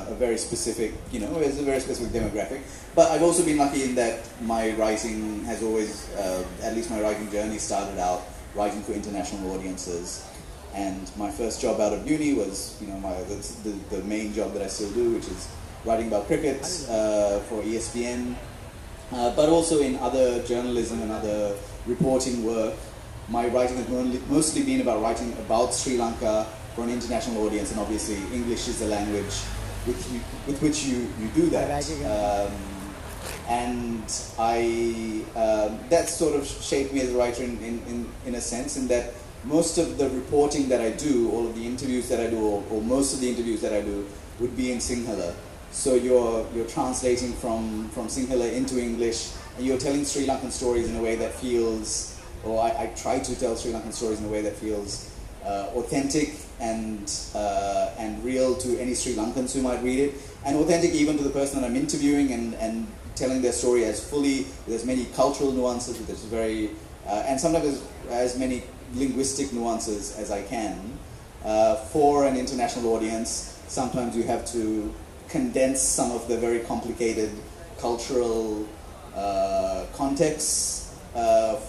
a very specific, it's a very specific demographic. But I've also been lucky in that my writing has always, at least my writing journey started out writing for international audiences. And my first job out of uni was, the main job that I still do, which is writing about cricket for ESPN. But also in other journalism and other reporting work, my writing has mostly been about writing about Sri Lanka for an international audience, and obviously English is the language with which you do that. And that sort of shaped me as a writer in a sense, in that most of the reporting that I do, all of the interviews that I do, or most of the interviews that I do, would be in Sinhala. So you're translating from Sinhala into English, and you're telling Sri Lankan stories in a way that feels, or I try to tell Sri Lankan stories in a way that feels authentic and real to any Sri Lankans who might read it, and authentic even to the person that I'm interviewing, and telling their story as fully, with as many cultural nuances, with as very, and sometimes as many linguistic nuances as I can. For an international audience, sometimes you have to condense some of the very complicated cultural contexts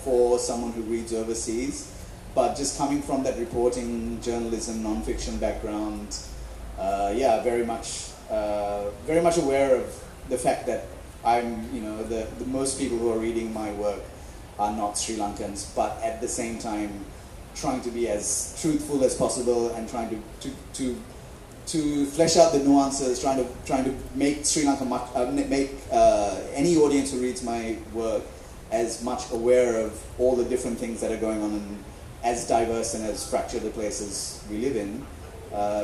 for someone who reads overseas. But just coming from that reporting, journalism, non-fiction background, very much aware of the fact that I'm, the most people who are reading my work are not Sri Lankans, but at the same time trying to be as truthful as possible and trying to flesh out the nuances, trying to make Sri Lanka make any audience who reads my work as much aware of all the different things that are going on in as diverse and as fractured the places we live in,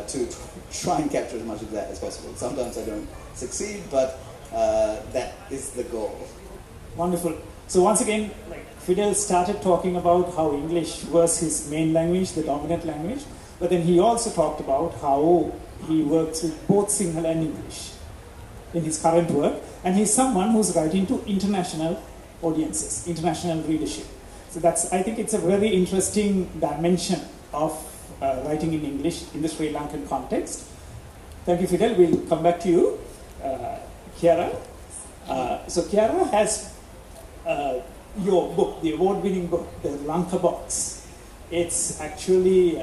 to try and capture as much of that as possible. Sometimes I don't succeed, but that is the goal. Wonderful. So once again, Fidel started talking about how English was his main language, the dominant language, but then he also talked about how he works with both Sinhala and English in his current work, and he's someone who's writing to international audiences, international readership. So I think it's a very interesting dimension of writing in English in the Sri Lankan context. Thank you, Fidel. We'll come back to you. Chiara. So Chiara has your book, the award-winning book, The Lanka Box. It's actually,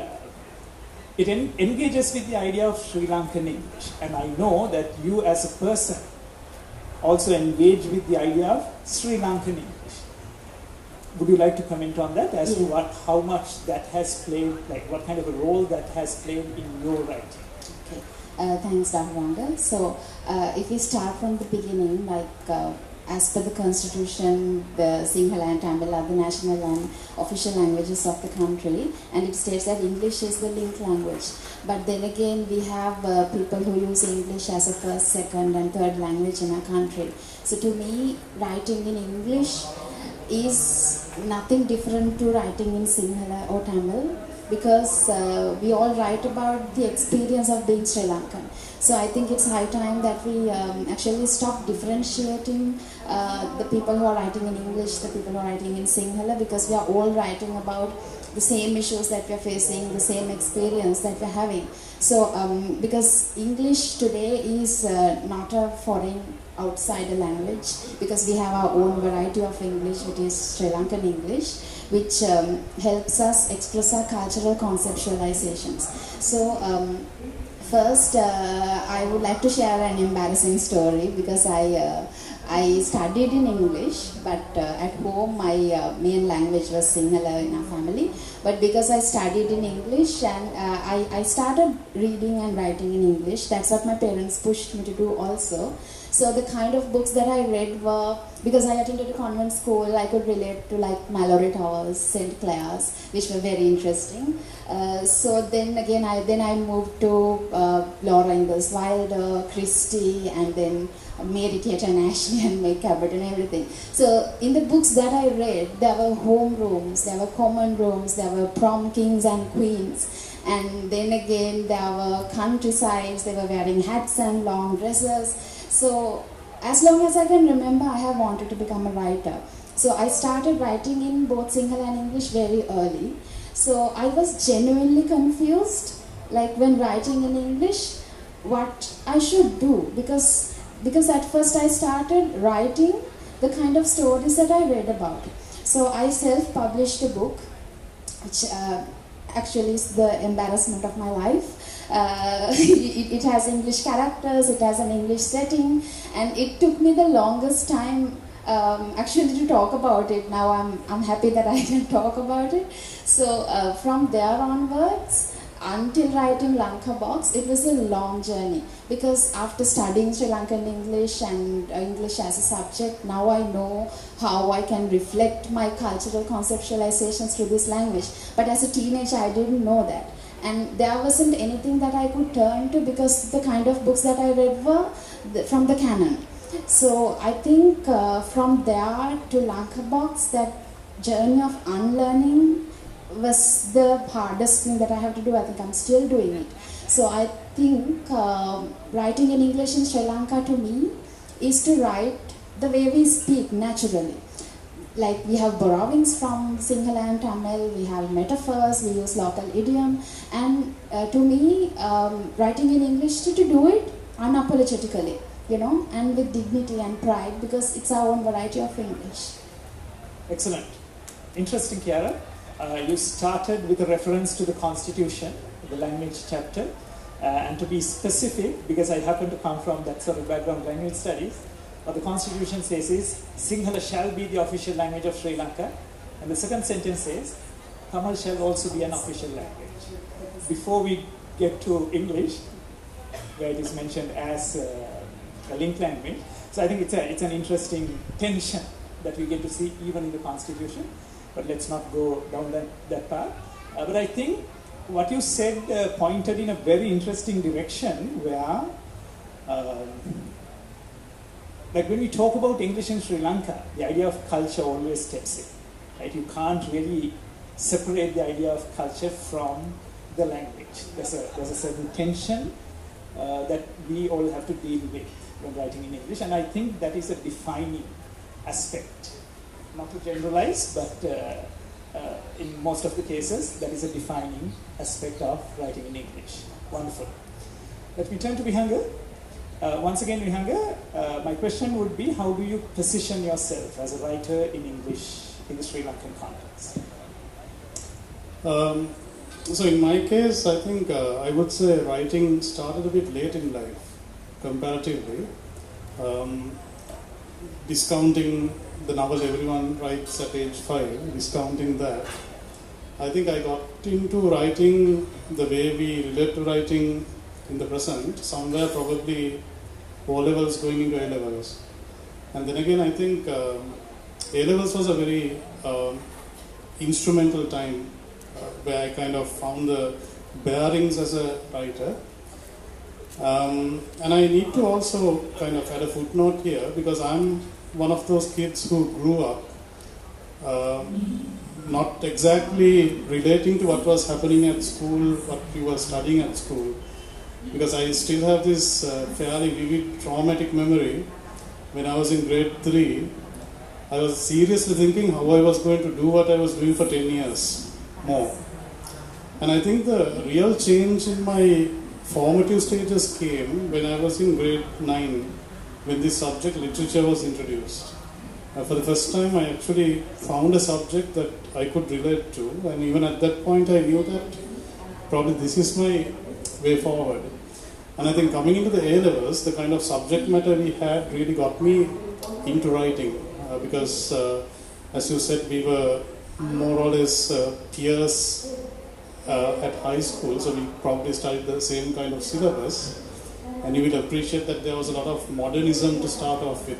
it engages with the idea of Sri Lankan English. And I know that you as a person also engage with the idea of Sri Lankan English. Would you like to comment on that as to how much that has played, what kind of a role that has played in your writing? Okay. Thanks, Dr. Ranga. So, if we start from the beginning, as per the constitution, the Sinhala and Tamil are the national and official languages of the country, and it states that English is the link language. But then again, we have people who use English as a first, second and third language in our country. So to me, writing in English is nothing different to writing in Sinhala or Tamil, because we all write about the experience of being Sri Lankan. So I think it's high time that we actually stop differentiating the people who are writing in English, the people who are writing in Sinhala, because we are all writing about the same issues that we are facing, the same experience that we are having. So because English today is not a foreign outside language, because we have our own variety of English, which is Sri Lankan English, which helps us express our cultural conceptualizations. So first, I would like to share an embarrassing story, because I studied in English, but at home my main language was Sinhala in our family. But because I studied in English and I started reading and writing in English, that's what my parents pushed me to do also. So the kind of books that I read were, because I attended a convent school, I could relate to Mallory Towers, St. Clair's, which were very interesting. So then again, I moved to Laura Ingalls Wilder, Christie, and then Mary Kate and Ashley and May Cabot and everything. So in the books that I read, there were home rooms, there were common rooms, there were prom kings and queens. And then again, there were countrysides, they were wearing hats and long dresses. So as long as I can remember, I have wanted to become a writer. So I started writing in both Sinhala and English very early. So I was genuinely confused, when writing in English, what I should do, because at first I started writing the kind of stories that I read about. So I self-published a book, which actually is the embarrassment of my life. It has English characters, it has an English setting, and it took me the longest time actually to talk about it. Now I'm happy that I can talk about it. So from there onwards, until writing Lanka Box, it was a long journey, because after studying Sri Lankan English and English as a subject, now I know how I can reflect my cultural conceptualizations through this language. But as a teenager, I didn't know that. And there wasn't anything that I could turn to, because the kind of books that I read were from the canon. So I think from there to Lanka Box, that journey of unlearning was the hardest thing that I have to do. I think I'm still doing it. So I think writing in English in Sri Lanka to me is to write the way we speak naturally. Like we have borrowings from Sinhala and Tamil, we have metaphors, we use local idiom, and to me, writing in English to do it unapologetically, and with dignity and pride, because it's our own variety of English. Excellent. Interesting, Chiara. You started with a reference to the Constitution, the language chapter, and to be specific, because I happen to come from that sort of background, language studies, what the Constitution says is, Sinhala shall be the official language of Sri Lanka, and the second sentence says, Tamil shall also be an official language. Before we get to English, where it is mentioned as a linked language, so I think it's an interesting tension that we get to see even in the Constitution. But let's not go down that path. But I think what you said pointed in a very interesting direction, where, like when we talk about English in Sri Lanka, the idea of culture always steps in. Right? You can't really separate the idea of culture from the language. There's a certain tension that we all have to deal with when writing in English, and I think that is a defining aspect. Not to generalize, but in most of the cases, that is a defining aspect of writing in English. Wonderful. Let me turn to Vihanga. Once again, Vihanga, my question would be, how do you position yourself as a writer in English in the Sri Lankan context? So in my case, I think I would say writing started a bit late in life, comparatively. Discounting the novel everyone writes at age 5, discounting that, I think I got into writing the way we relate to writing in the present, somewhere probably O-levels going into A-levels. And then again, I think A-levels was a very instrumental time where I kind of found the bearings as a writer. And I need to also kind of add a footnote here, because I'm one of those kids who grew up not exactly relating to what was happening at school, what we were studying at school, because I still have this fairly vivid traumatic memory. When I was in grade 3, I was seriously thinking how I was going to do what I was doing for 10 years more. And I think the real change in my formative stages came when I was in grade 9, when this subject literature was introduced. For the first time, I actually found a subject that I could relate to, and even at that point I knew that probably this is my way forward. And I think coming into the A-levels, the kind of subject matter we had really got me into writing, because as you said, we were more or less peers at high school, so we probably studied the same kind of syllabus. And you will appreciate that there was a lot of modernism to start off with,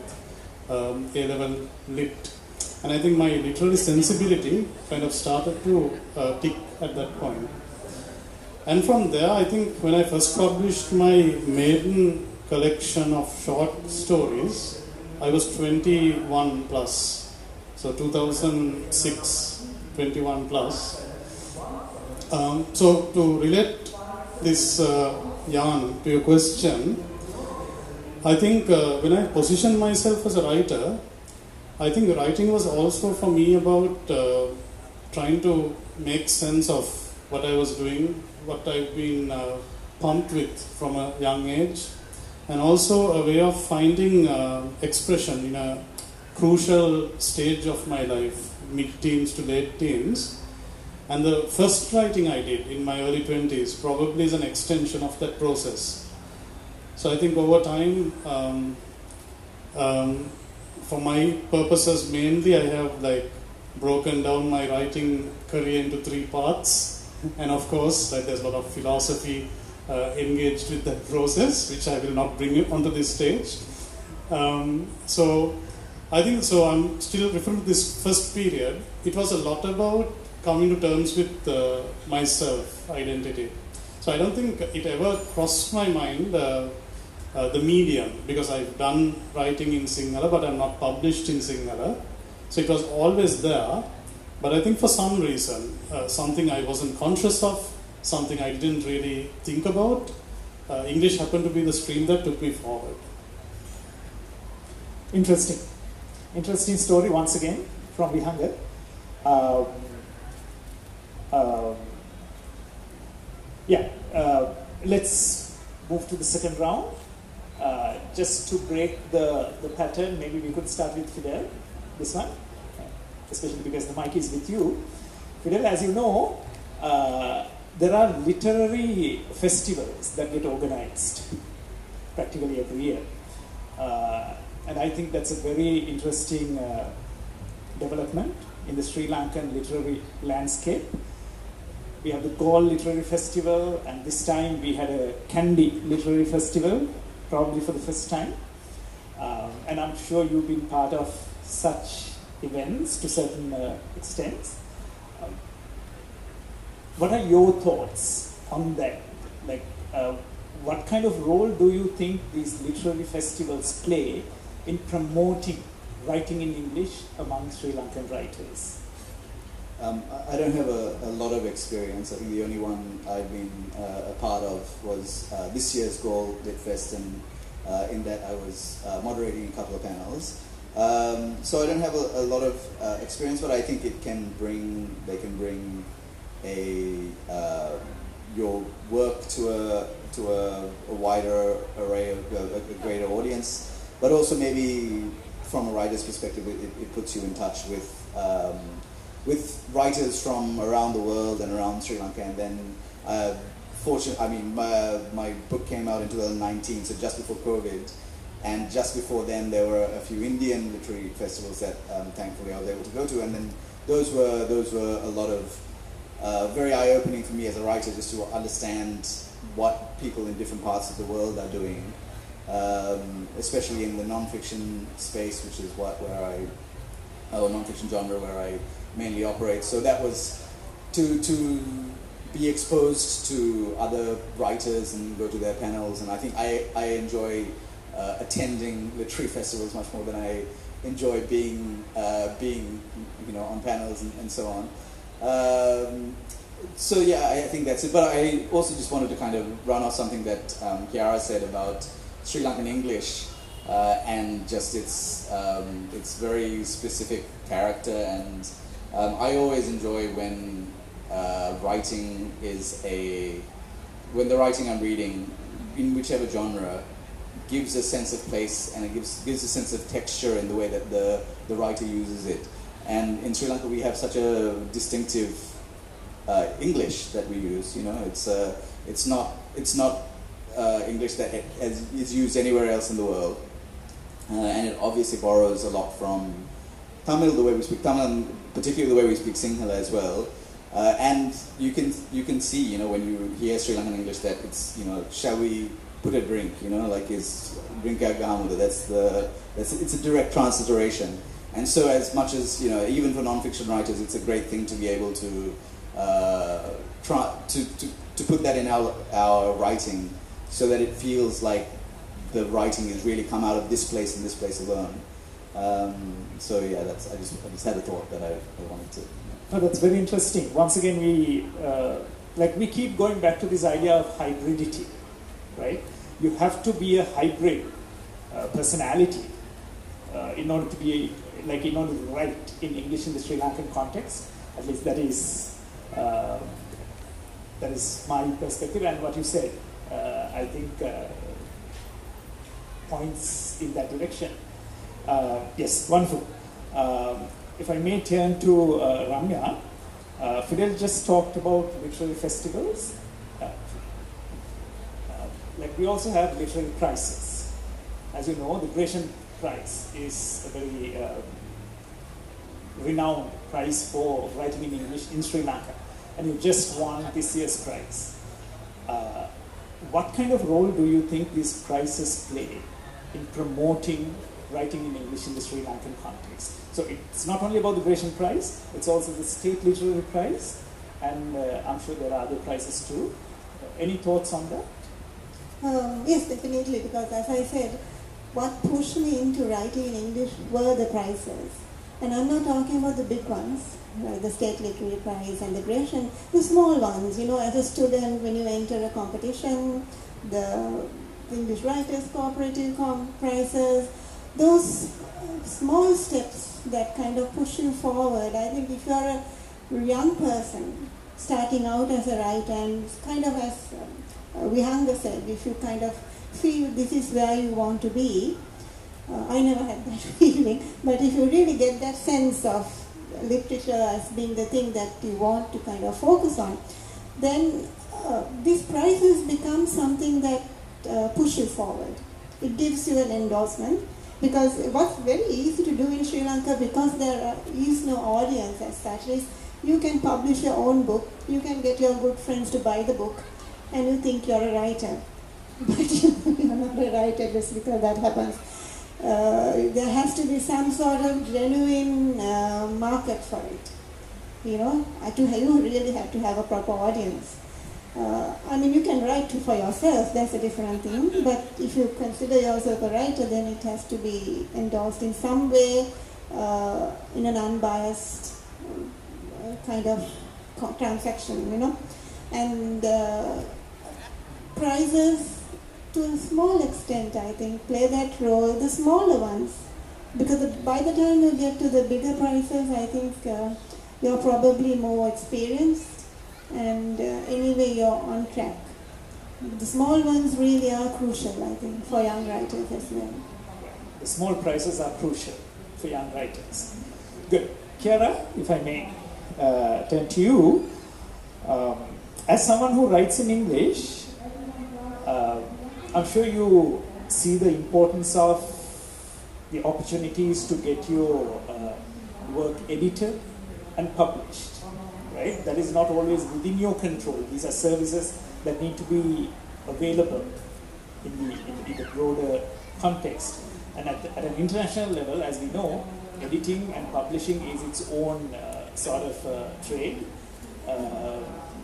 A-level lit. And I think my literary sensibility kind of started to tick at that point. And from there, I think when I first published my maiden collection of short stories, I was 21 plus. So 2006, 21 plus. So to relate this yarn to your question, I think when I positioned myself as a writer, I think writing was also for me about trying to make sense of what I was doing, what I've been pumped with from a young age, and also a way of finding expression in a crucial stage of my life, mid-teens to late teens. And the first writing I did in my early 20s probably is an extension of that process. So I think over time, for my purposes mainly, I have like broken down my writing career into 3 parts. And of course, like, there's a lot of philosophy engaged with that process, which I will not bring onto this stage. So I think, so I'm still referring to this first period. It was a lot about coming to terms with my self-identity. So I don't think it ever crossed my mind the medium, because I've done writing in Sinhala, but I'm not published in Sinhala. So it was always there. But I think for some reason, something I wasn't conscious of, something I didn't really think about, English happened to be the stream that took me forward. Interesting. Interesting story once again from Vihanga. Let's move to the second round. Just to break the pattern, maybe we could start with Fidel, this one, especially because the mic is with you. Fidel, as you know, there are literary festivals that get organized practically every year. And I think that's a very interesting development in the Sri Lankan literary landscape. We have the Gaul Literary Festival, and this time we had a Kandy Literary Festival, probably for the first time. And I'm sure you've been part of such events to certain extents. What are your thoughts on that? Like, what kind of role do you think these literary festivals play in promoting writing in English among Sri Lankan writers? I don't have a lot of experience. I think the only one I've been a part of was this year's Gaul Lit Fest, and in that I was moderating a couple of panels. So I don't have a lot of experience, but I think they can bring your work to a wider array of a greater audience, but also maybe from a writer's perspective, it puts you in touch with writers from around the world and around Sri Lanka. And then, my book came out in 2019, so just before COVID, and just before then there were a few Indian literary festivals that thankfully I was able to go to, and then those were a lot of very eye-opening for me as a writer, just to understand what people in different parts of the world are doing, especially in the non-fiction space, which is non-fiction genre where I mainly operate. So that was to be exposed to other writers and go to their panels, and I think I enjoy attending literary festivals much more than I enjoy being on panels and so on. So yeah, I think that's it. But I also just wanted to kind of run off something that Chiara said about Sri Lankan English and just its very specific character. And I always enjoy when when the writing I'm reading, in whichever genre, gives a sense of place, and it gives a sense of texture in the way that the writer uses it. And in Sri Lanka we have such a distinctive English that we use. It's not English that is used anywhere else in the world, and it obviously borrows a lot from Tamil, the way we speak Tamil, and particularly the way we speak Sinhala as well. And you can see, when you hear Sri Lankan English, that it's, shall we put a drink, like is drink agamuda. It's a direct transliteration. And so as much as, even for non-fiction writers, it's a great thing to be able to try to put that in our writing, so that it feels like the writing has really come out of this place and this place alone. So yeah, I just had a thought that I wanted to. Oh, that's very interesting. Once again, we keep going back to this idea of hybridity, right? You have to be a hybrid personality in order to write in English in the Sri Lankan context. At least that is my perspective. And what you said, I think points in that direction. Yes, wonderful. If I may turn to Ramya, Fidel just talked about literary festivals. Like we also have literary prizes. As you know, the Gresham Prize is a very renowned prize for writing in English in Sri Lanka, and you just won this year's prize. What kind of role do you think these prizes play in promoting writing in English in the Sri Lankan context? So it's not only about the Gresham Prize, it's also the State Literary Prize, and I'm sure there are other prizes too. Any thoughts on that? Yes, definitely, because as I said, what pushed me into writing in English were the prizes. And I'm not talking about the big ones, like the State Literary Prize and the Gresham, the small ones. You know, as a student, when you enter a competition, the English Writers Cooperative prizes, those small steps that kind of push you forward. I think if you're a young person starting out as a writer, and kind of as Vihanga said, if you kind of feel this is where you want to be, I never had that feeling, but if you really get that sense of literature as being the thing that you want to kind of focus on, then these prizes become something that push you forward. It gives you an endorsement, because what's very easy to do in Sri Lanka, because there is no audience as such, is you can publish your own book, you can get your good friends to buy the book, and you think you're a writer. But you're not a writer just because that happens. There has to be some sort of genuine market for it. You know, you really have to have a proper audience. I mean, you can write for yourself, that's a different thing, but if you consider yourself a writer, then it has to be endorsed in some way, in an unbiased kind of transaction, you know. And prizes, to a small extent, I think, play that role, the smaller ones, because by the time you get to the bigger prizes, I think you're probably more experienced, and anyway you're on track. The small ones really are crucial, I think, for young writers as well. The small prizes are crucial for young writers. Good. Chiara, if I may turn to you. As someone who writes in English, I'm sure you see the importance of the opportunities to get your work edited and published, right? That is not always within your control. These are services that need to be available in the broader context. And at an international level, as we know, editing and publishing is its own sort of trade.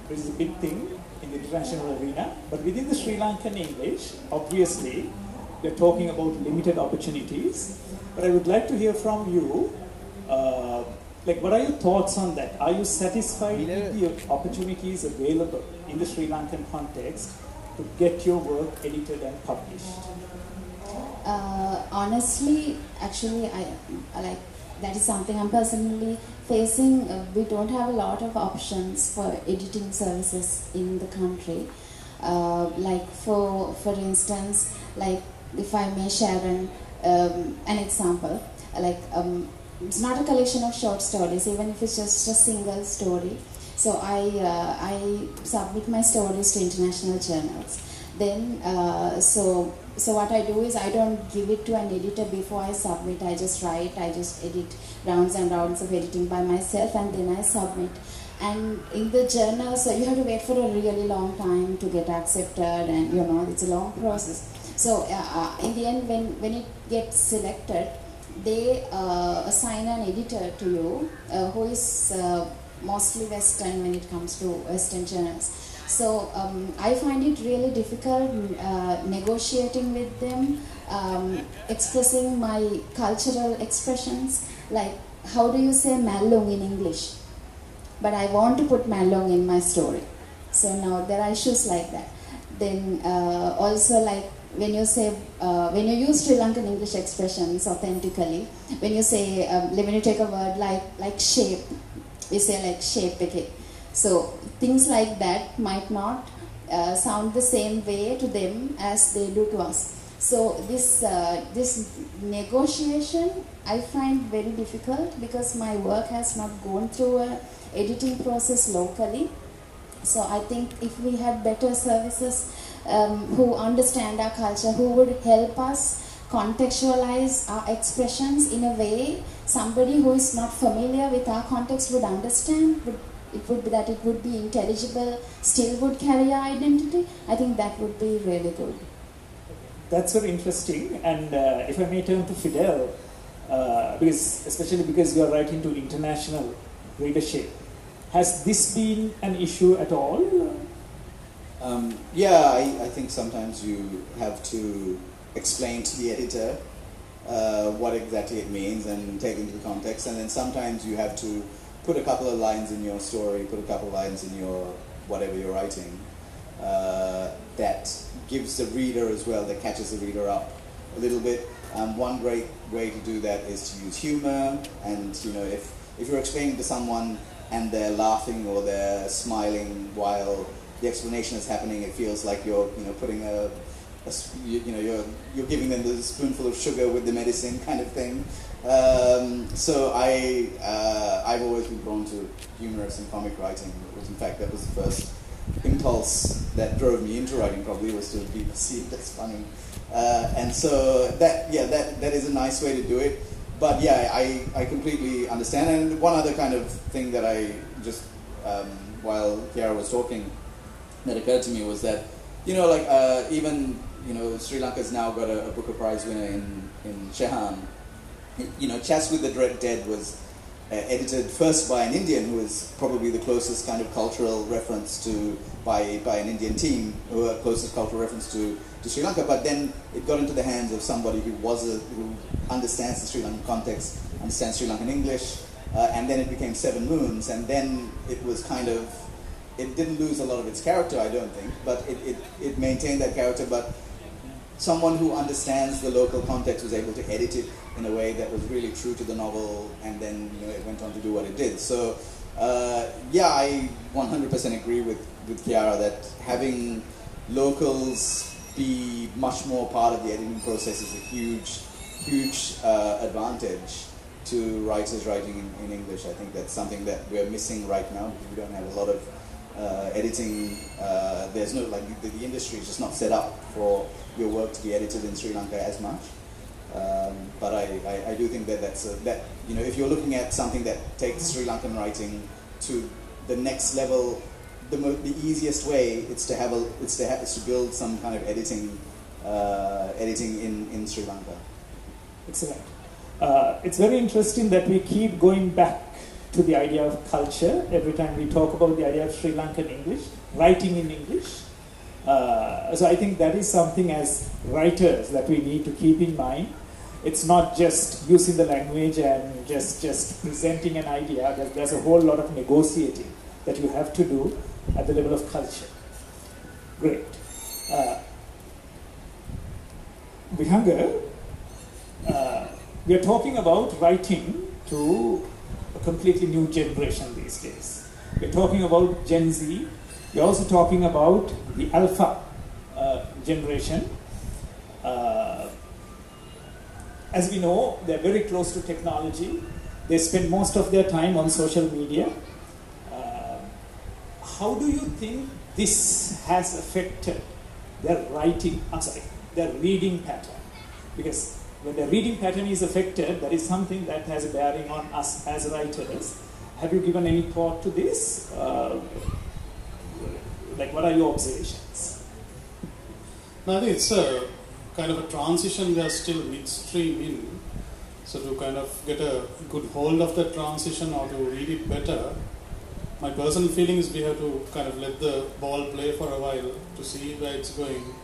Which is a big thing in the international arena. But within the Sri Lankan English, obviously, we're talking about limited opportunities. But I would like to hear from you, like, what are your thoughts on that? Are you satisfied with the opportunities available in the Sri Lankan context to get your work edited and published? Honestly, actually, I that is something I'm personally facing. We don't have a lot of options for editing services in the country. Like for instance, like if I may share an example, like it's not a collection of short stories, even if it's just a single story. So I submit my stories to international journals. Then so what I do is I don't give it to an editor before I submit. I just write, I just edit, rounds and rounds of editing by myself, and then I submit. And in the journal, so you have to wait for a really long time to get accepted, and you know, it's a long process. So in the end, when it gets selected, they assign an editor to you who is mostly Western when it comes to Western journals. So I find it really difficult negotiating with them, expressing my cultural expressions, like how do you say Mallung in English? But I want to put Mallung in my story. So now there are issues like that. Then also, like when you say, when you use Sri Lankan English expressions authentically, when you say, when you take a word like shape, we say like shape, okay. So things like that might not sound the same way to them as they do to us. So this negotiation I find very difficult because my work has not gone through a editing process locally. So I think if we had better services who understand our culture, who would help us contextualize our expressions in a way somebody who is not familiar with our context would understand, it would be intelligible, still would carry our identity, I think that would be really good. That's very interesting. And if I may turn to Fidel, especially because you are writing to international readership, has this been an issue at all? I think sometimes you have to explain to the editor what exactly it means and take into the context, and then sometimes you have to put a couple of lines in your story, put a couple of lines in your whatever you're writing that gives the reader as well, that catches the reader up a little bit. One great way to do that is to use humor, and if you're explaining to someone and they're laughing or they're smiling while the explanation is happening, it feels like you're putting you're giving them the spoonful of sugar with the medicine kind of thing. So I've always been drawn to humorous and comic writing. In fact, that was the first impulse that drove me into writing, probably, was to be perceived as funny. And so that is a nice way to do it. But yeah, I completely understand. And one other kind of thing that I just, while Kiara was talking, that occurred to me was that, even, Sri Lanka's now got a Booker Prize winner in Shehan. Chats with the Dead was edited first by an Indian, who was probably the closest kind of cultural reference by an Indian team, who are closest cultural reference to Sri Lanka. But then it got into the hands of somebody who understands the Sri Lankan context, understands Sri Lankan English, and then it became Seven Moons, and then it was it didn't lose a lot of its character, I don't think, but it maintained that character, but someone who understands the local context was able to edit it in a way that was really true to the novel, and then it went on to do what it did. So I 100% agree with Kiara that having locals be much more part of the editing process is a huge advantage to writers writing in English. I think that's something that we're missing right now, because we don't have a lot of editing. There's no, the industry is just not set up for your work to be edited in Sri Lanka as much. But I do think that if you're looking at something that takes Sri Lankan writing to the next level, the easiest way is to build some kind of editing in Sri Lanka. Excellent. It's very interesting that we keep going back to the idea of culture every time we talk about the idea of Sri Lankan English, writing in English. So I think that is something as writers that we need to keep in mind. It's not just using the language and just presenting an idea. There's a whole lot of negotiating that you have to do at the level of culture. Great. Vihanga, we are talking about writing to a completely new generation these days. We're talking about Gen Z. We're also talking about the Alpha generation. As we know, they're very close to technology. They spend most of their time on social media. How do you think this has affected their their reading pattern? Because when the reading pattern is affected, that is something that has a bearing on us as writers. Have you given any thought to this? What are your observations? No, I think it's a kind of a transition we are still midstream in. So to kind of get a good hold of the transition or to read it better, my personal feeling is we have to kind of let the ball play for a while to see where it's going.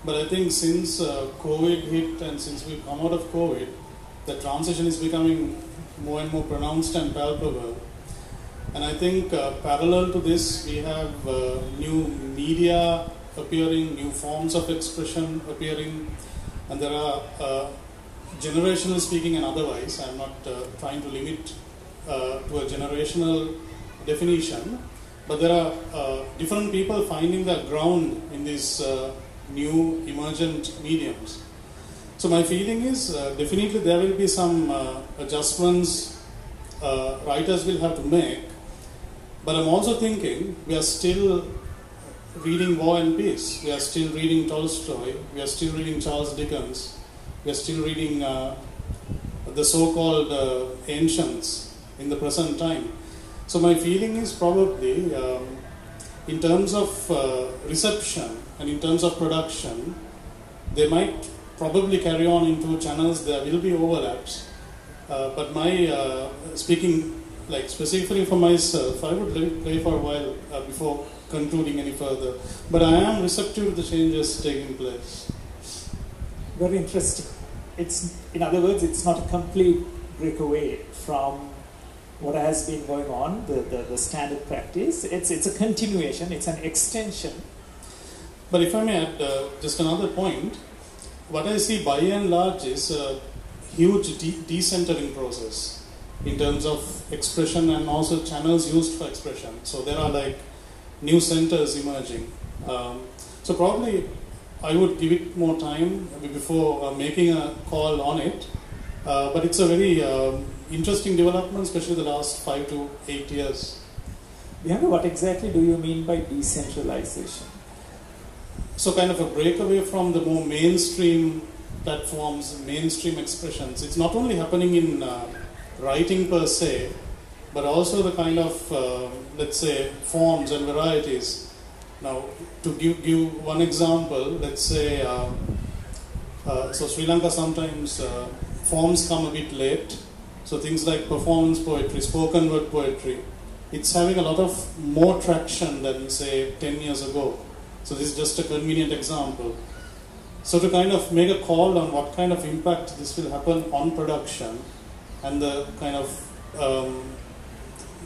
But I think since COVID hit and since we've come out of COVID, the transition is becoming more and more pronounced and palpable. And I think parallel to this, we have new media appearing, new forms of expression appearing, and there are, generationally speaking and otherwise, I'm not trying to limit to a generational definition, but there are different people finding their ground in these new emergent mediums. So my feeling is definitely there will be some adjustments writers will have to make, but I'm also thinking we are still reading War and Peace, we are still reading Tolstoy, we are still reading Charles Dickens, we are still reading the so-called ancients in the present time. So my feeling is probably in terms of reception and in terms of production, they might probably carry on into channels, there will be overlaps. But my, speaking like specifically for myself, I would play for a while before concluding any further. But I am receptive to the changes taking place. Very interesting. It's, in other words, it's not a complete breakaway from what has been going on, the standard practice. It's a continuation, it's an extension. But if I may add just another point, what I see by and large is a huge decentering process in terms of expression and also channels used for expression. So there are like new centers emerging. So probably I would give it more time before making a call on it. But it's a very interesting development, especially the last 5 to 8 years. Bianca, what exactly do you mean by decentralization? So kind of a breakaway from the more mainstream platforms, mainstream expressions. It's not only happening in writing per se, but also the kind of, let's say, forms and varieties. Now, to give one example, let's say, so Sri Lanka sometimes forms come a bit late. So things like performance poetry, spoken word poetry, it's having a lot of more traction than, say, 10 years ago. So this is just a convenient example. So to kind of make a call on what kind of impact this will happen on production and the kind of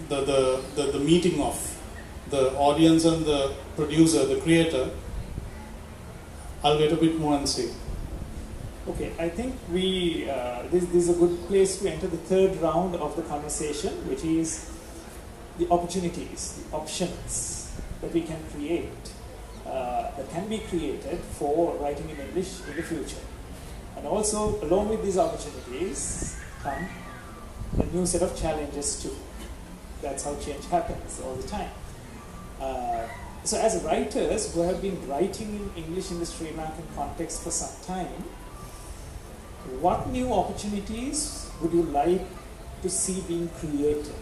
the meeting of the audience and the producer, the creator, I'll wait a bit more and see. Okay, I think this is a good place to enter the third round of the conversation, which is the opportunities, the options that we can create, that can be created for writing in English in the future. And also, along with these opportunities come a new set of challenges too. That's how change happens all the time. So as writers who have been writing in English in the Sri Lankan context for some time, what new opportunities would you like to see being created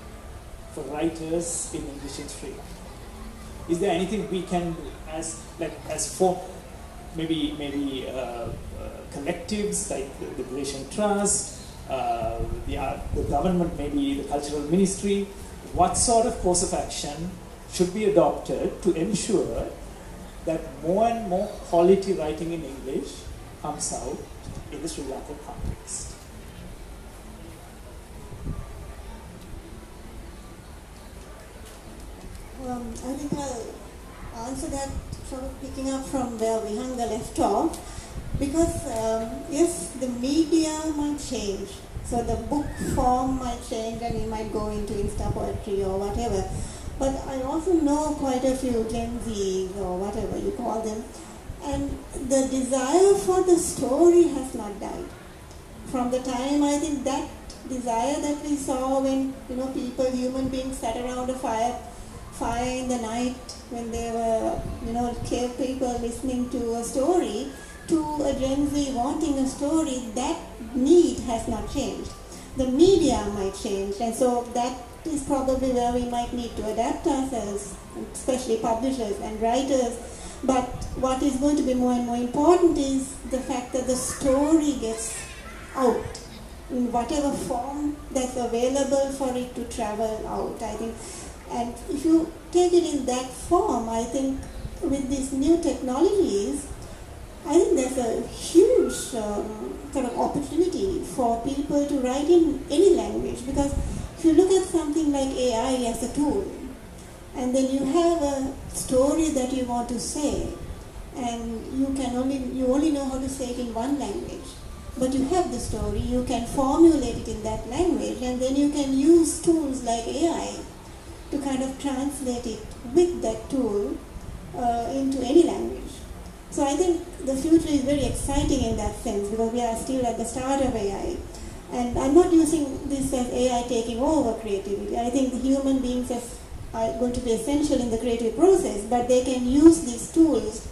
for writers in English in Sri Lanka? Is there anything we can do as for maybe collectives like the Liberation Trust, the government, maybe the Cultural Ministry? What sort of course of action should be adopted to ensure that more and more quality writing in English comes out in the Sri Lankan context? I think I'll answer that sort of picking up from where Vihanga left off, because yes, the media might change. So the book form might change and we might go into Insta poetry or whatever. But I also know quite a few Gen Zs or whatever you call them, and the desire for the story has not died. From the time, I think, that desire that we saw when people, human beings, sat around a fire in the night when they were cave people listening to a story, to a Gen Z wanting a story, that need has not changed. The media might change, and so that is probably where we might need to adapt ourselves, especially publishers and writers. But what is going to be more and more important is the fact that the story gets out in whatever form that's available for it to travel out, I think. And if you take it in that form, I think with these new technologies, I think there's a huge sort of opportunity for people to write in any language, because if you look at something like AI as a tool, and then you have a story that you want to say, and you only know how to say it in one language, but you have the story, you can formulate it in that language, and then you can use tools like AI to kind of translate it with that tool into any language. So I think the future is very exciting in that sense because we are still at the start of AI. And I'm not using this as AI taking over creativity. I think the human beings are going to be essential in the creative process, but they can use these tools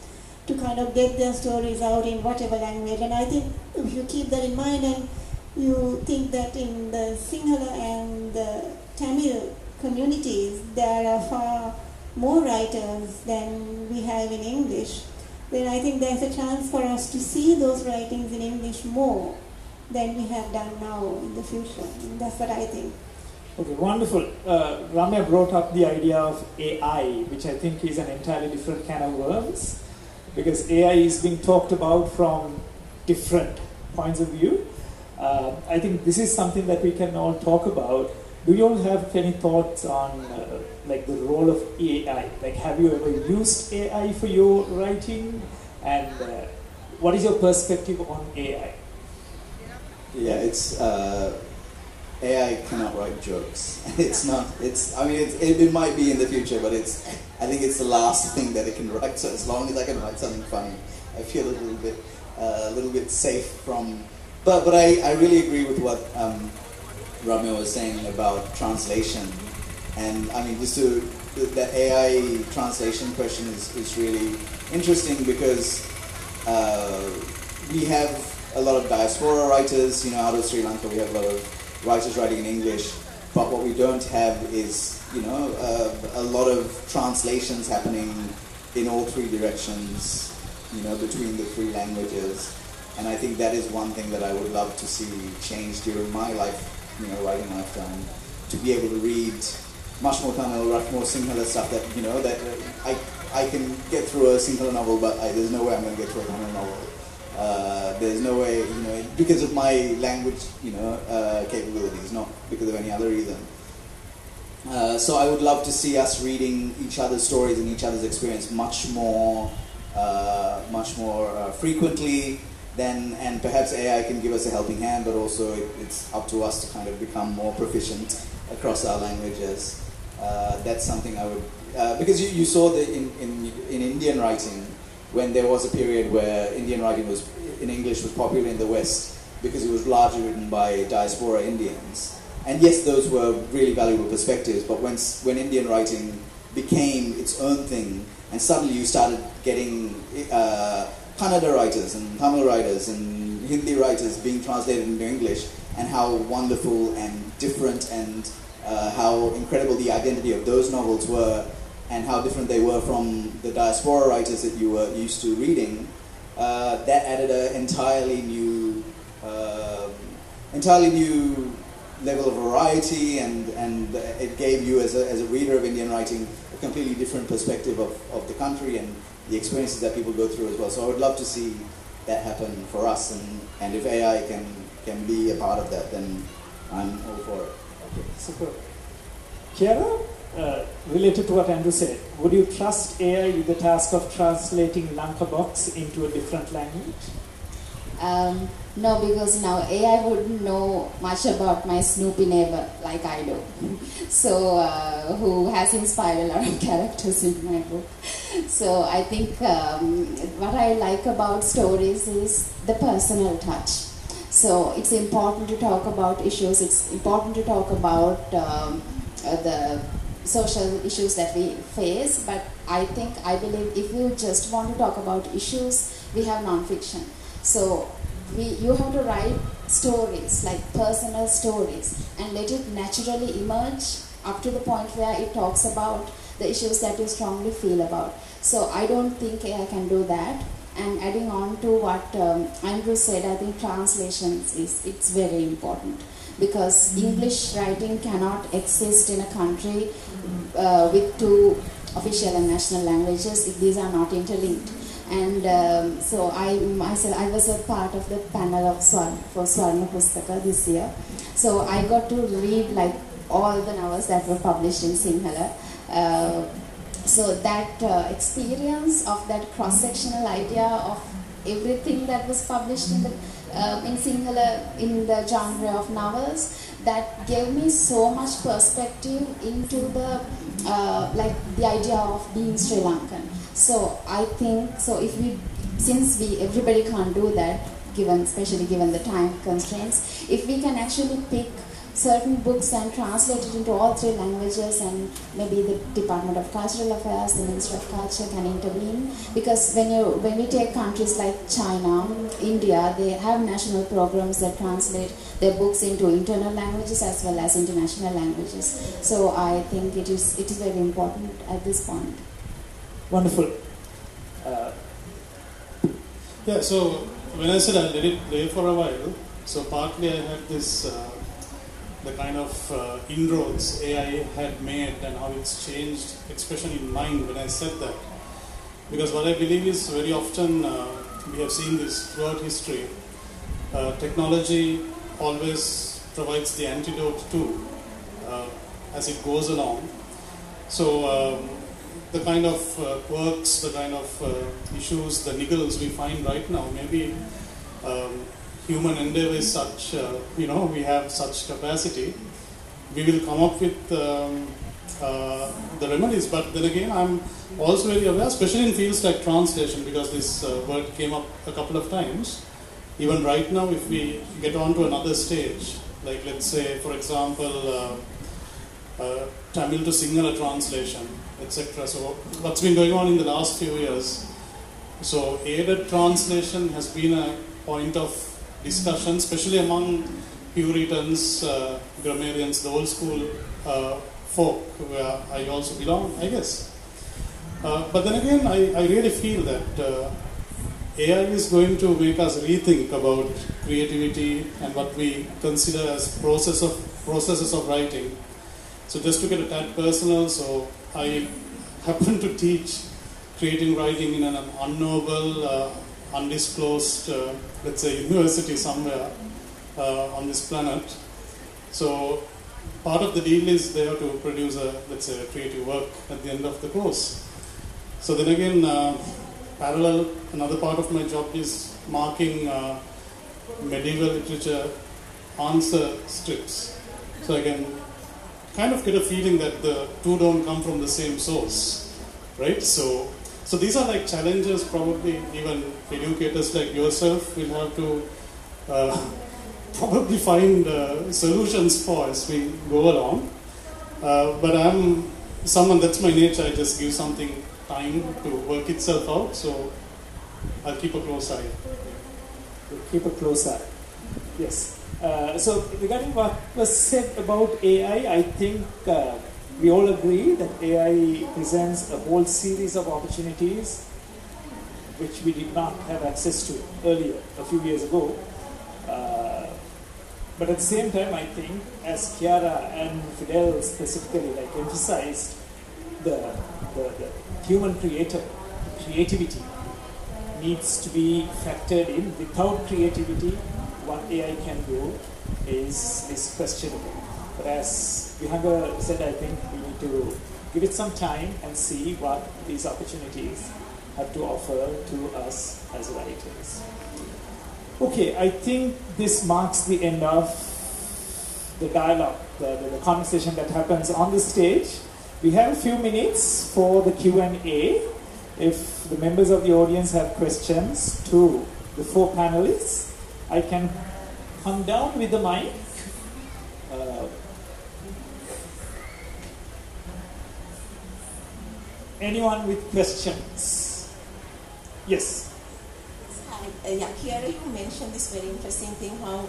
to kind of get their stories out in whatever language. And I think if you keep that in mind and you think that in the Sinhala and the Tamil communities there are far more writers than we have in English, then I think there's a chance for us to see those writings in English more than we have done now in the future. And that's what I think. Okay, wonderful. Ramya brought up the idea of AI, which I think is an entirely different can of worms, because AI is being talked about from different points of view. I think this is something that we can all talk about. Do you all have any thoughts on like the role of AI? Like, have you ever used AI for your writing? And what is your perspective on AI? Yeah, it's AI cannot write jokes. It's not. It's. I mean, it might be in the future, but it's. I think it's the last thing that it can write. So as long as I can write something funny, I feel a little bit safe from. But I really agree with what Ramya was saying about translation, and I mean that AI translation question is really interesting because we have a lot of diaspora writers, out of Sri Lanka. We have a lot of writers writing in English, but what we don't have is, a lot of translations happening in all three directions, between the three languages. And I think that is one thing that I would love to see change during my writing lifetime, to be able to read much more Tamil, much more Sinhala stuff that, that I can get through a Sinhala novel, but there's no way I'm going to get through a Tamil novel. There's no way, because of my language, capabilities, not because of any other reason. So I would love to see us reading each other's stories and each other's experience much more frequently. And perhaps AI can give us a helping hand, but also it's up to us to kind of become more proficient across our languages. That's something I would, because you saw that in Indian writing, when there was a period where Indian writing in English was popular in the West because it was largely written by diaspora Indians. And yes, those were really valuable perspectives, but when Indian writing became its own thing, and suddenly you started getting Kannada writers and Tamil writers and Hindi writers being translated into English, and how wonderful and different and how incredible the identity of those novels were, and how different they were from the diaspora writers that you were used to reading, that added an entirely new level of variety, and it gave you, as a reader of Indian writing, a completely different perspective of the country and the experiences that people go through as well. So I would love to see that happen for us, and if AI can be a part of that, then I'm all for it. Okay, super. Chiara, related to what Andrew said, would you trust AI with the task of translating Lanka box into a different language? No, because now AI wouldn't know much about my Snoopy neighbor like I do. So, who has inspired a lot of characters in my book. So I think what I like about stories is the personal touch. So it's important to talk about issues, it's important to talk about the social issues that we face, but I believe if you just want to talk about issues, we have non-fiction. So you have to write stories, like personal stories, and let it naturally emerge up to the point where it talks about the issues that you strongly feel about. So I don't think I can do that. And adding on to what Andrew said, I think translations it's very important, because English writing cannot exist in a country with two official and national languages if these are not interlinked. And so I was a part of the panel for Swarna Pustaka this year. So I got to read like all the novels that were published in Sinhala. So that experience of that cross-sectional idea of everything that was published in Sinhala, in the genre of novels, that gave me so much perspective into the like the idea of being Sri Lankan. So I think so if we, since everybody can't do that, especially given the time constraints, if we can actually pick certain books and translate it into all 3 languages, and maybe the Department of Cultural Affairs, the Ministry of Culture can intervene, because when we take countries like China, India, they have national programs that translate their books into internal languages as well as international languages. So I think it is very important at this point. Wonderful. Yeah, so when I said I'll let it play for a while, so partly I had this, the kind of inroads AI had made and how it's changed expression in mind when I said that. Because what I believe is very often, we have seen this throughout history, technology always provides the antidote too, as it goes along. So the kind of quirks, the kind of issues, the niggles we find right now, maybe human endeavor is such, we have such capacity, we will come up with the remedies. But then again, I'm also very aware, especially in fields like translation, because this word came up a couple of times. Even right now, if we get on to another stage, like let's say, for example, Tamil to Sinhala translation, etc. So what's been going on in the last few years? So aided translation has been a point of discussion, especially among Puritans, grammarians, the old school folk, where I also belong, I guess. But then again, I really feel that AI is going to make us rethink about creativity and what we consider as processes of writing. So just to get a tad personal, so I happen to teach creative writing in an unknowable, undisclosed, let's say, university somewhere on this planet. So part of the deal is they have to produce a creative work at the end of the course. So then again, parallel, another part of my job is marking medieval literature answer scripts. So I can kind of get a feeling that the two don't come from the same source, right? So these are like challenges probably even educators like yourself will have to probably find solutions for as we go along. But I'm someone, that's my nature, I just give something time to work itself out, so I'll keep a close eye. Keep a close eye. Yes. So regarding what was said about AI, I think we all agree that AI presents a whole series of opportunities which we did not have access to earlier, a few years ago. But at the same time, I think, as Chiara and Fidel specifically emphasized, the human creativity needs to be factored in. Without creativity, what AI can do is questionable. But as Vihanga said, I think we need to give it some time and see what these opportunities have to offer to us as writers. Okay, I think this marks the end of the dialogue, the conversation that happens on the stage. We have a few minutes for the Q&A. If the members of the audience have questions to the 4 panelists, I can come down with the mic. Anyone with questions? Yes. Chiara, you mentioned this very interesting thing, how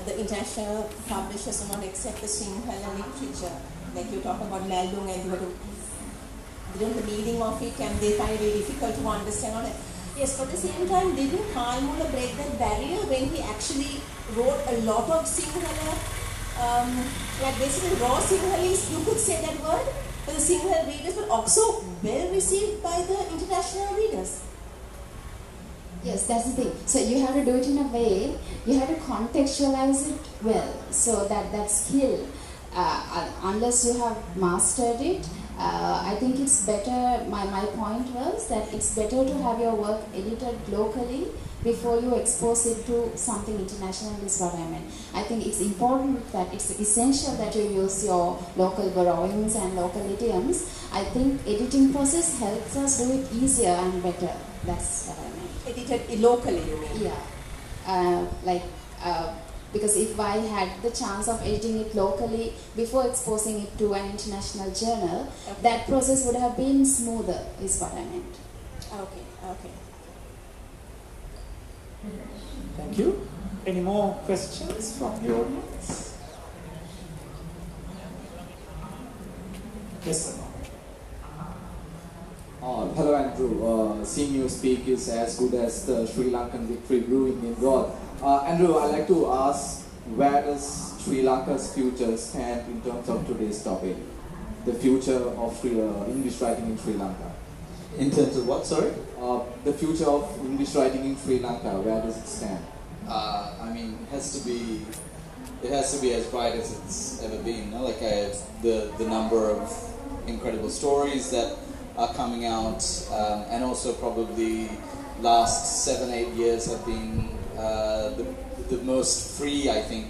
the international publishers do not accept the Sinhala literature. Like you talk about Lallung and you know the meaning of it, and they find it very difficult to understand. All that. Yes, but at the same time, didn't Kalmula break that barrier when he actually wrote a lot of Sinhala, like basically raw Sinhalese, you could say that word, but the Sinhala readers were also well received by the international readers. Yes, that's the thing. So you have to do it in a way, you have to contextualize it well, so that skill, unless you have mastered it, I think it's better, my point was that it's better to have your work edited locally before you expose it to something international is what I meant. I think it's important that it's essential that you use your local borrowings and local idioms. I think editing process helps us do it easier and better. That's what I meant. Edited locally, you mean? Yeah. Because if I had the chance of editing it locally before exposing it to an international journal, okay, that process would have been smoother, is what I meant. Okay. Thank you. Any more questions from the audience? Yes, sir. Hello Andrew, seeing you speak is as good as the Sri Lankan victory brewing in God. Andrew, I'd like to ask, where does Sri Lanka's future stand in terms of today's topic? The future of English writing in Sri Lanka. In terms of what, sorry? The future of English writing in Sri Lanka, where does it stand? I mean, it has to be as bright as it's ever been. No? Like the number of incredible stories that are coming out, and also probably last 7-8 years have been the most free, I think,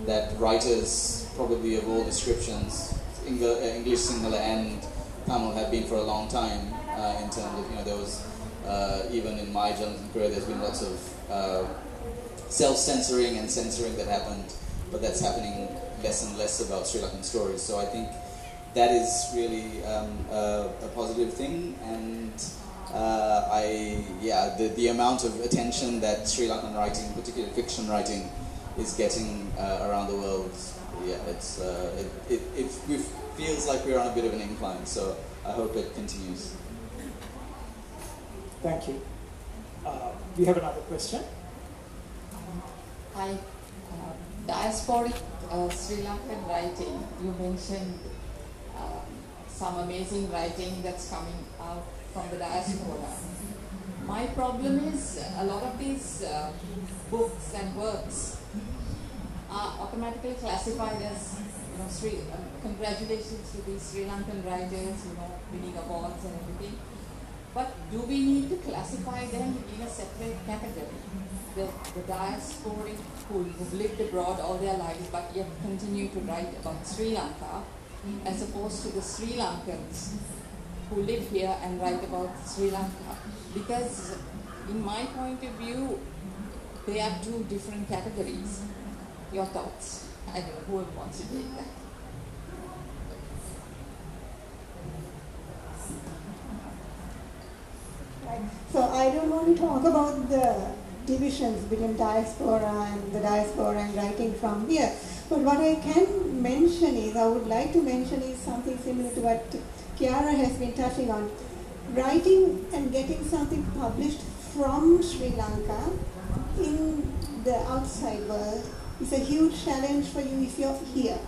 that writers probably of all descriptions, English, Sinhala and Tamil, have been for a long time. In terms of, there was even in my journalism career, there's been lots of self-censoring and censoring that happened, but that's happening less and less about Sri Lankan stories. So I think that is really a positive thing, and the amount of attention that Sri Lankan writing, particularly fiction writing, is getting around the world. Yeah, it feels like we're on a bit of an incline. So I hope it continues. Thank you. We have another question. Hi, diasporic Sri Lankan writing. You mentioned some amazing writing that's coming out from the diaspora. My problem is a lot of these books and works are automatically classified as, congratulations to these Sri Lankan writers, winning awards and everything. But do we need to classify them in a separate category? The diasporic who've lived abroad all their lives but yet continue to write about Sri Lanka, as opposed to the Sri Lankans who live here and write about Sri Lanka. Because in my point of view, they are two different categories. Your thoughts? I don't know, whoever wants to take that. So I don't want to talk about the divisions between diaspora and writing from here. But what I can mention is, I would like to mention is something similar to what Chiara has been touching on. Writing and getting something published from Sri Lanka in the outside world is a huge challenge for you if you're here.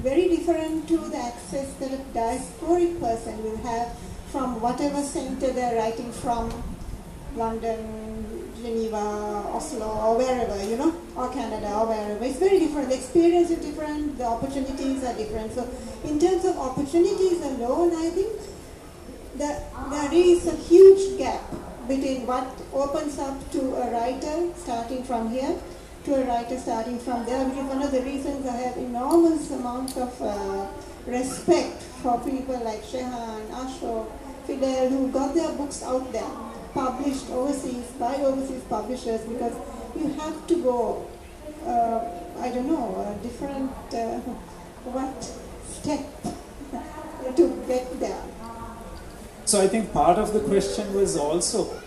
Very different to the access that a diasporic person will have from whatever center they're writing from, London, Geneva, Oslo, or wherever, or Canada, or wherever. It's very different. The experience is different, the opportunities are different. So in terms of opportunities alone, I think that there is a huge gap between what opens up to a writer starting from here to a writer starting from there, which is one of the reasons I have enormous amount of respect for people like Shehan, Ashok, Fidel, who got their books out there, published overseas by overseas publishers, because you have to go, a different step to get there. So I think part of the question was also,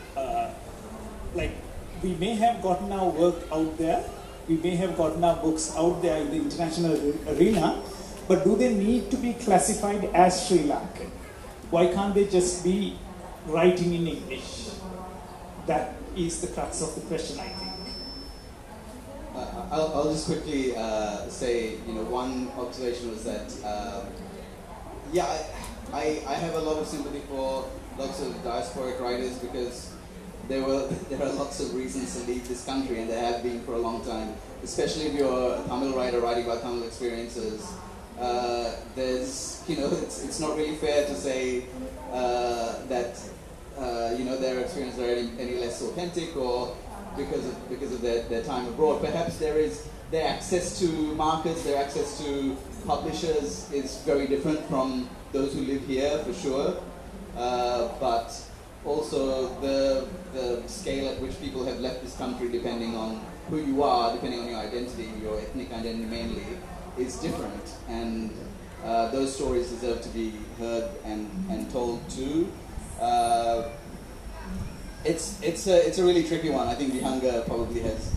we may have gotten our work out there, we may have gotten our books out there in the international arena, but do they need to be classified as Sri Lankan? Why can't they just be writing in English? That is the crux of the question, I think. I'll just quickly say, one observation was that, I have a lot of sympathy for lots of diasporic writers, because there are lots of reasons to leave this country, and there have been for a long time. Especially if you're a Tamil writer writing about Tamil experiences, there's, it's not really fair to say that, their experiences are any less authentic or because of their time abroad. Perhaps their access to markets, their access to publishers is very different from those who live here, for sure. But also the scale at which people have left this country, depending on who you are, depending on your identity, your ethnic identity mainly, is different. And those stories deserve to be heard and told too. It's a really tricky one. I think Vihanga probably has.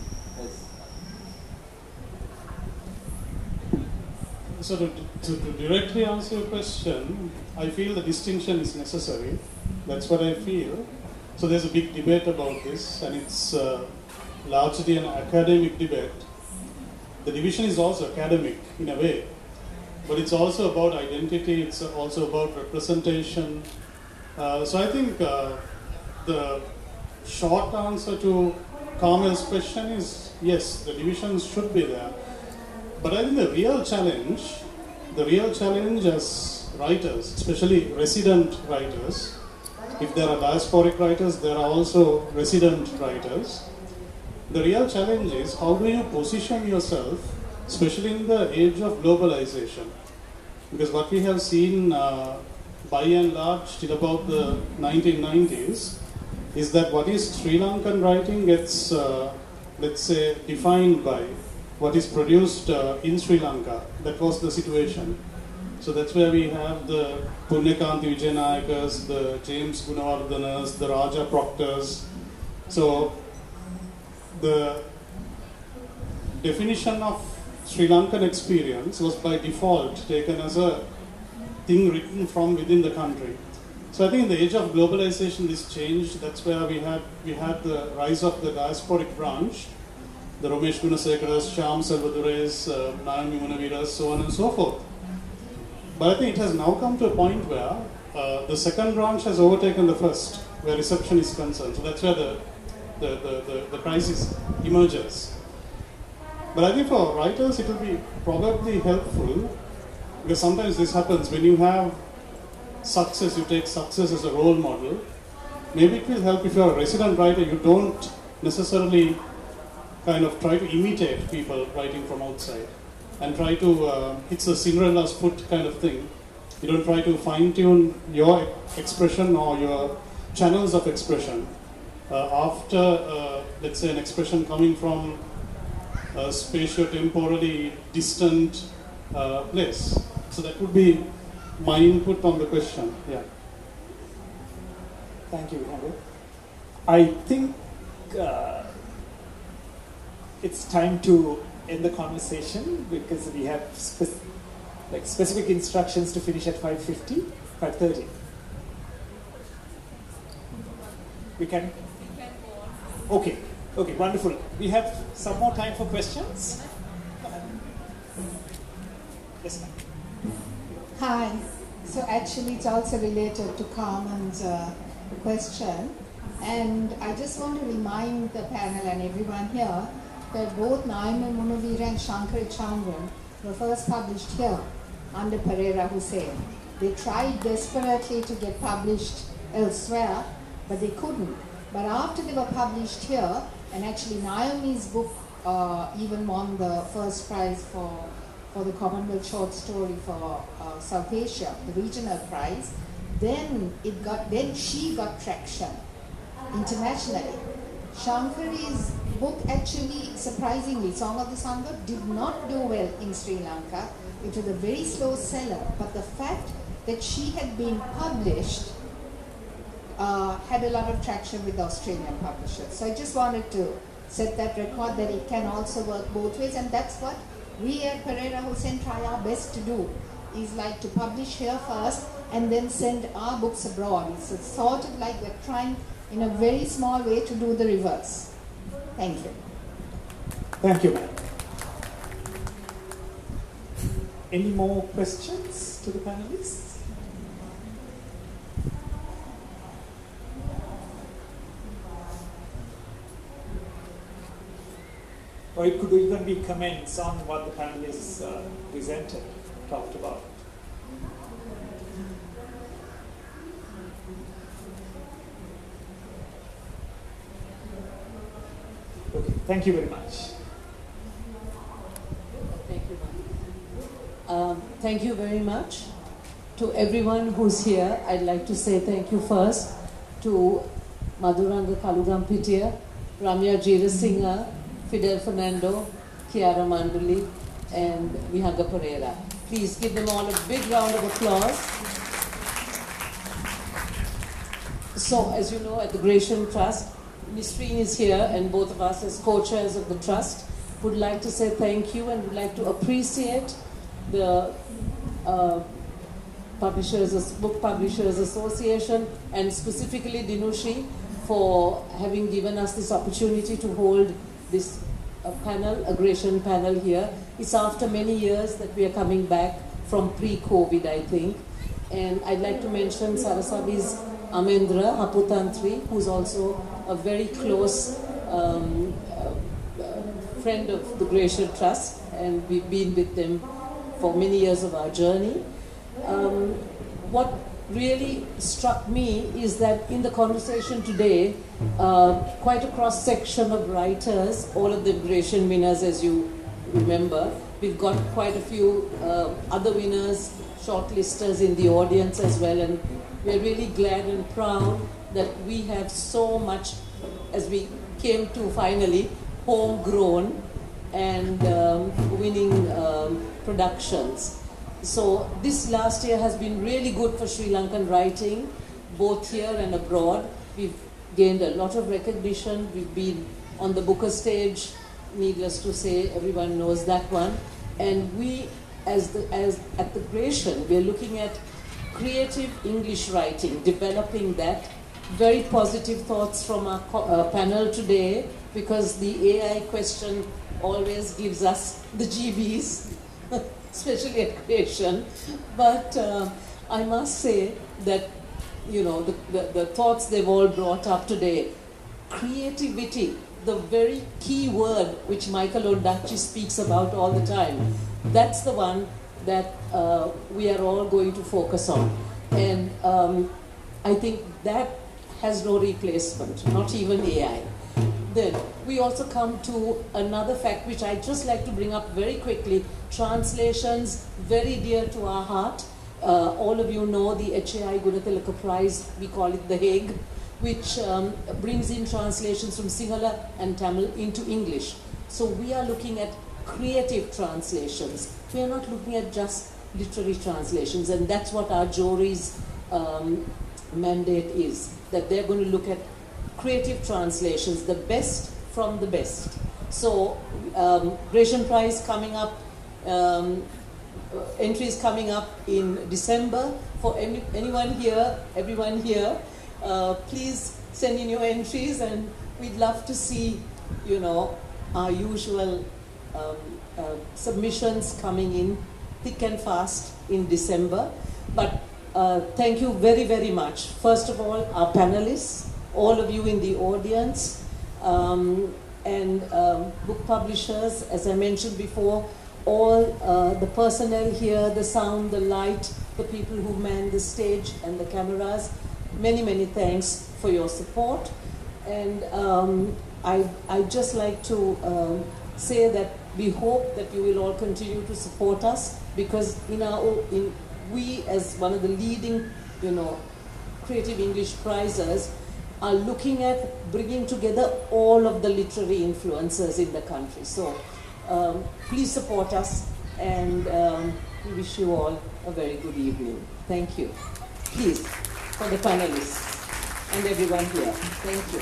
So to directly answer your question, I feel the distinction is necessary. That's what I feel. So there's a big debate about this, and it's largely an academic debate. The division is also academic in a way, but it's also about identity, it's also about representation. So I think the short answer to Carmel's question is yes, the divisions should be there. But I think the real challenge as writers, especially resident writers, if there are diasporic writers, there are also resident writers. The real challenge is how do you position yourself, especially in the age of globalization? Because what we have seen by and large till about the 1990s is that what is Sri Lankan writing gets, let's say, defined by what is produced in Sri Lanka. That was the situation. So that's where we have the Punyakanti Vijayanayakas, the James Gunawardhanas, the Raja Proctors. So the definition of Sri Lankan experience was by default taken as a thing written from within the country. So I think in the age of globalization this changed. That's where we had the rise of the diasporic branch, the Ramesh Gunasekaras, Shyam Selvadurays, Nayami Munaviras, so on and so forth. But I think it has now come to a point where the second branch has overtaken the first, where reception is concerned. So that's where the crisis emerges. But I think for writers it will be probably helpful, because sometimes this happens when you have success, you take success as a role model. Maybe it will help if you're a resident writer, you don't necessarily kind of try to imitate people writing from outside and try to, it's a Cinderella's foot kind of thing. You don't try to fine-tune your expression or your channels of expression after, let's say, an expression coming from a spatio-temporally distant place. So that would be my input on the question. Yeah. Thank you, Vihanga. I think it's time to end the conversation because we have specific instructions to finish at 5:50, 5:30. We can? Okay, wonderful. We have some more time for questions. Yes, ma'am. Hi. So actually it's also related to Carmen's question. And I just want to remind the panel and everyone here that both Naima Munavira and Shankari Chandran were first published here under Pereira Hussein. They tried desperately to get published elsewhere, but they couldn't. But after they were published here, and actually Naomi's book even won the first prize for the Commonwealth Short Story for South Asia, the regional prize, then she got traction internationally. Shankari's book actually, surprisingly, Song of the Sangha, did not do well in Sri Lanka. It was a very slow seller, but the fact that she had been published had a lot of traction with Australian publishers. So I just wanted to set that record that it can also work both ways, and that's what we at Pereira Hussein try our best to do, is like to publish here first and then send our books abroad. It's sort of like we're trying in a very small way to do the reverse. Thank you. Thank you, ma'am. Any more questions to the panelists? Or it could even be comments on what the panelists presented. talked about. Okay, thank you very much. Thank you, thank you very much. To everyone who's here, I'd like to say thank you first to Madhuranga Kalugampitiya, Ramya Jeerasinghe, Fidel Fernando, Chiara Manduli, and Vihanga Pereira. Please give them all a big round of applause. So, as you know, at the Gratian Trust, Ms. Sreen is here, and both of us as co-chairs of the trust would like to say thank you and would like to appreciate the Book Publishers Association, and specifically Dinushi for having given us this opportunity to hold this panel, a Gratian panel here. It's after many years that we are coming back from pre-COVID, I think. And I'd like to mention Sarasabi's Amendra Haputantri, who's also a very close friend of the Gratian Trust, and we've been with them for many years of our journey. What really struck me is that in the conversation today, quite a cross-section of writers, all of them Gratian winners, as you remember. We've got quite a few other winners, shortlisters in the audience as well, and we're really glad and proud that we have so much, as we came to finally, homegrown and winning productions. So this last year has been really good for Sri Lankan writing, both here and abroad. We've gained a lot of recognition. We've been on the Booker stage, needless to say, everyone knows that one. And we, as at the Gratian, we're looking at creative English writing, developing that. Very positive thoughts from our panel today, because the AI question always gives us the GBs, especially at Gratian. But I must say that, you know, the thoughts they've all brought up today, creativity, the very key word which Michael Ondaatje speaks about all the time, that's the one that we are all going to focus on. And I think that has no replacement, not even AI. Then we also come to another fact which I'd just like to bring up very quickly. Translations, very dear to our heart. All of you know the HAI Gunatilaka Prize, we call it the Hague, which brings in translations from Sinhala and Tamil into English. So we are looking at creative translations. We are not looking at just literary translations, and that's what our jury's mandate is, that they're going to look at creative translations, the best from the best. So Gratian Prize coming up, entries coming up in December. For anyone here, everyone here, please send in your entries, and we'd love to see, you know, our usual submissions coming in thick and fast in December. But thank you very, very much. First of all, our panelists, all of you in the audience, and book publishers, as I mentioned before, all the personnel here, the sound, the light, the people who man the stage and the cameras. Many, many thanks for your support. And I'd just like to say that we hope that you will all continue to support us, because we, as one of the leading, you know, creative English prizes, are looking at bringing together all of the literary influencers in the country. So please support us, and we wish you all a very good evening. Thank you. Please, for the panelists and everyone here. Thank you.